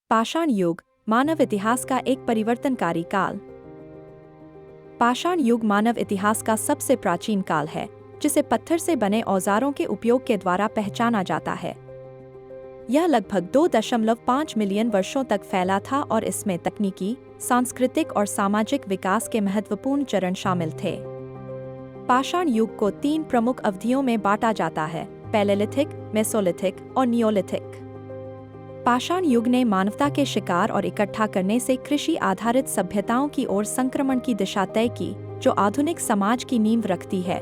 पाषाण युग मानव इतिहास का एक परिवर्तनकारी काल। पाषाण युग मानव इतिहास का सबसे प्राचीन काल है, जिसे पत्थर से बने औजारों के उपयोग के द्वारा पहचाना जाता है। यह लगभग 2.5 मिलियन वर्षों तक फैला था और इसमें तकनीकी, सांस्कृतिक और सामाजिक विकास के महत्वपूर्ण चरण शामिल थे। पाषाण युग को 3 प्रमुख अवधियों में बांटा जाता है: पैलेलिथिक, मेसोलिथिक और नियोलिथिक। पाषाण युग ने मानवता के शिकार और इकट्ठा करने से कृषि आधारित सभ्यताओं की ओर संक्रमण की दिशा तय की, जो आधुनिक समाज की नींव रखती है।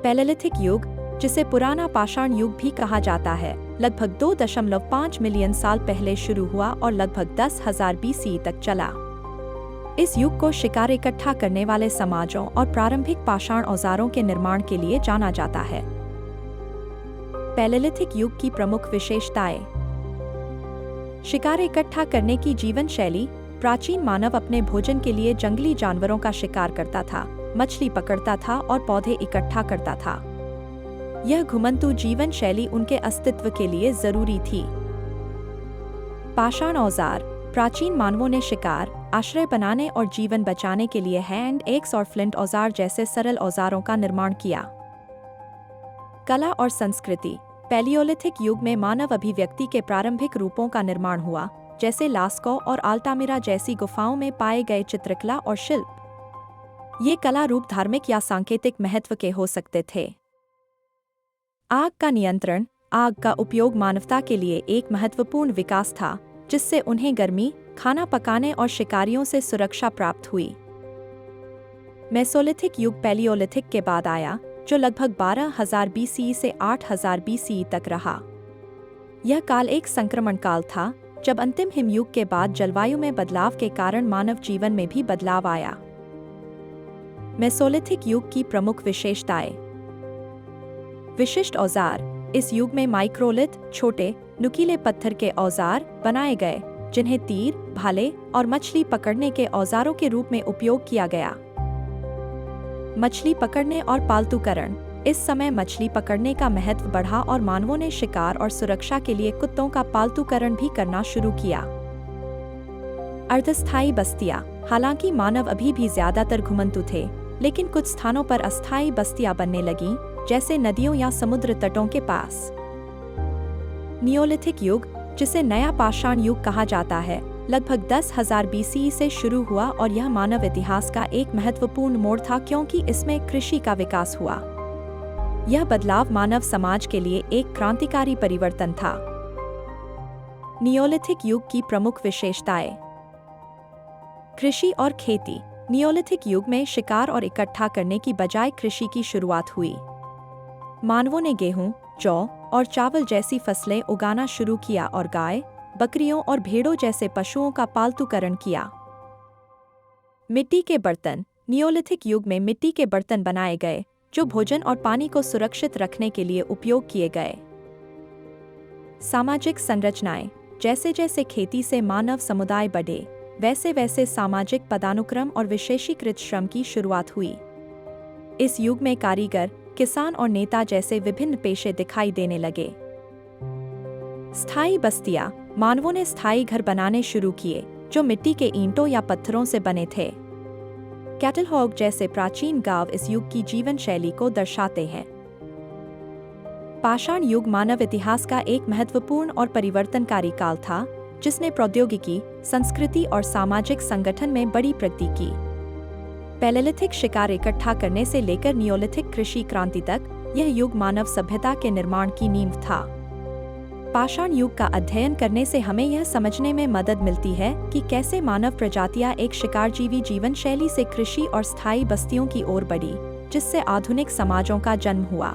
पैलेलिथिक युग, जिसे पुराना पाषाण युग भी कहा जाता है, लगभग 2.5 मिलियन साल पहले शुरू हुआ और लगभग 10,000 BC तक चला। इस युग को शिकार इकट्ठा करने वाले समाजों और प्रारंभिक पाषाण औजारों के निर्माण के लिए जाना जाता है। पैलेलिथिक युग की प्रमुख विशेषताएं: शिकार इकट्ठा करने की जीवन शैली। प्राचीन मानव अपने भोजन के लिए जंगली जानवरों का शिकार करता था, मछली पकड़ता था और पौधे इकट्ठा करता था। यह घुमंतू जीवन शैली उनके अस्तित्व के लिए जरूरी थी। पाषाण औजार। प्राचीन मानवों ने शिकार, आश्रय बनाने और जीवन बचाने के लिए हैंड एक्स और फ्लिंट औजार जैसे सरल औजारों का निर्माण किया। कला और संस्कृति। पैलियोलिथिक युग में मानव अभिव्यक्ति के प्रारंभिक रूपों का निर्माण हुआ, जैसे लास्को और अल्टामिरा जैसी गुफाओं में पाए गए चित्रकला और शिल्प। ये कला रूप धार्मिक या सांकेतिक महत्व के हो सकते थे। आग का नियंत्रण। आग का उपयोग मानवता के लिए एक महत्वपूर्ण विकास था, जिससे उन्हें गर्मी, खाना पकाने और शिकारियों से सुरक्षा प्राप्त हुई। मेसोलिथिक युग पैलियोलिथिक के बाद आया, जो लगभग 12,000 BC से 8,000 BC तक रहा। यह काल एक संक्रमण काल था, जब अंतिम हिमयुग के बाद जलवायु में बदलाव के कारण मानव जीवन में भी बदलाव आया। मेसोलिथिक युग की प्रमुख विशेषताएं। विशिष्ट औजार। इस युग में माइक्रोलिथ, छोटे, नुकीले पत्थर के औजार बनाए गए, जिन्हें तीर, भाले और मछली पकड़ने के औजारों के रूप में उपयोग किया गया। मछली पकड़ने और पालतूकरण। इस समय मछली पकड़ने का महत्व बढ़ा और मानवों ने शिकार और सुरक्षा के लिए कुत्तों का पालतूकरण भी करना शुरू किया। अर्धस्थायी बस्तियां। हालांकि मानव अभी भी ज्यादातर घुमंतू थे, लेकिन कुछ स्थानों पर अस्थायी बस्तियां बनने लगीं, जैसे नदियों या समुद्र तटों के पास। नियोलिथिक युग, जिसे नया पाषाण युग कहा जाता है, लगभग 10,000 BC से शुरू हुआ और यह मानव इतिहास का एक महत्वपूर्ण मोड़ था, क्योंकि इसमें कृषि का विकास हुआ। यह बदलाव मानव समाज के लिए एक क्रांतिकारी परिवर्तन था। नियोलिथिक युग की प्रमुख विशेषताएं। कृषि और खेती। नियोलिथिक युग में शिकार और इकट्ठा करने की बजाय कृषि की शुरुआत हुई। मानवों ने गेहूं, जौ और चावल जैसी फसलें उगाना शुरू किया और गाय, बकरियों और भेड़ों जैसे पशुओं का पालतूकरण किया। मिट्टी के बर्तन। नियोलिथिक युग में मिट्टी के बर्तन बनाए गए, जो भोजन और पानी को सुरक्षित रखने के लिए उपयोग किए गए। सामाजिक संरचनाएं। जैसे जैसे खेती से मानव समुदाय बढ़े, वैसे वैसे सामाजिक पदानुक्रम और विशेषीकृत श्रम की शुरुआत हुई। इस युग में कारीगर, किसान और नेता जैसे विभिन्न पेशे दिखाई देने लगे। स्थायी बस्तियां। मानवों ने स्थायी घर बनाने शुरू किए, जो मिट्टी के ईंटों या पत्थरों से बने थे। कैटलहॉग जैसे प्राचीन गांव इस युग की जीवन शैली को दर्शाते हैं। पाषाण युग मानव इतिहास का एक महत्वपूर्ण और परिवर्तनकारी काल था, जिसने प्रौद्योगिकी, संस्कृति और सामाजिक संगठन में बड़ी प्रगति की। पैलेलिथिक शिकार इकट्ठा करने से लेकर नियोलिथिक कृषि क्रांति तक, यह युग मानव सभ्यता के निर्माण की नींव था। पाषाण युग का अध्ययन करने से हमें यह समझने में मदद मिलती है कि कैसे मानव प्रजातियां एक शिकारजीवी जीवन शैली से कृषि और स्थायी बस्तियों की ओर बढ़ी, जिससे आधुनिक समाजों का जन्म हुआ।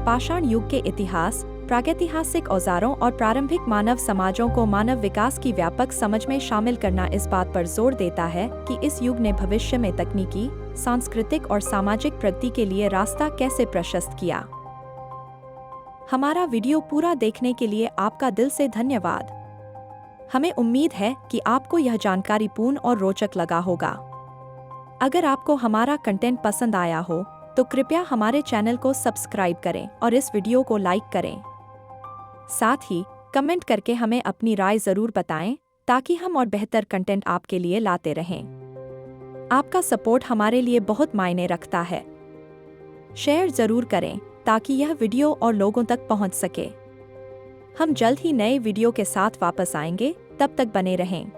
पाषाण युग के इतिहास, प्रागैतिहासिक औजारों और प्रारंभिक मानव समाजों को मानव विकास की व्यापक समझ में शामिल करना इस बात पर जोर देता है कि इस युग ने भविष्य में तकनीकी, सांस्कृतिक और सामाजिक प्रगति के लिए रास्ता कैसे प्रशस्त किया। हमारा वीडियो पूरा देखने के लिए आपका दिल से धन्यवाद। हमें उम्मीद है कि आपको यह जानकारीपूर्ण और रोचक लगा होगा। अगर आपको हमारा कंटेंट पसंद आया हो, तो कृपया हमारे चैनल को सब्सक्राइब करें और इस वीडियो को लाइक करें। साथ ही कमेंट करके हमें अपनी राय ज़रूर बताएं ताकि हम और बेहतर कंटेंट आपके लिए लाते रहें। आपका सपोर्ट हमारे लिए बहुत मायने रखता है। शेयर ज़रूर करें ताकि यह वीडियो और लोगों तक पहुंच सके। हम जल्द ही नए वीडियो के साथ वापस आएंगे, तब तक बने रहें।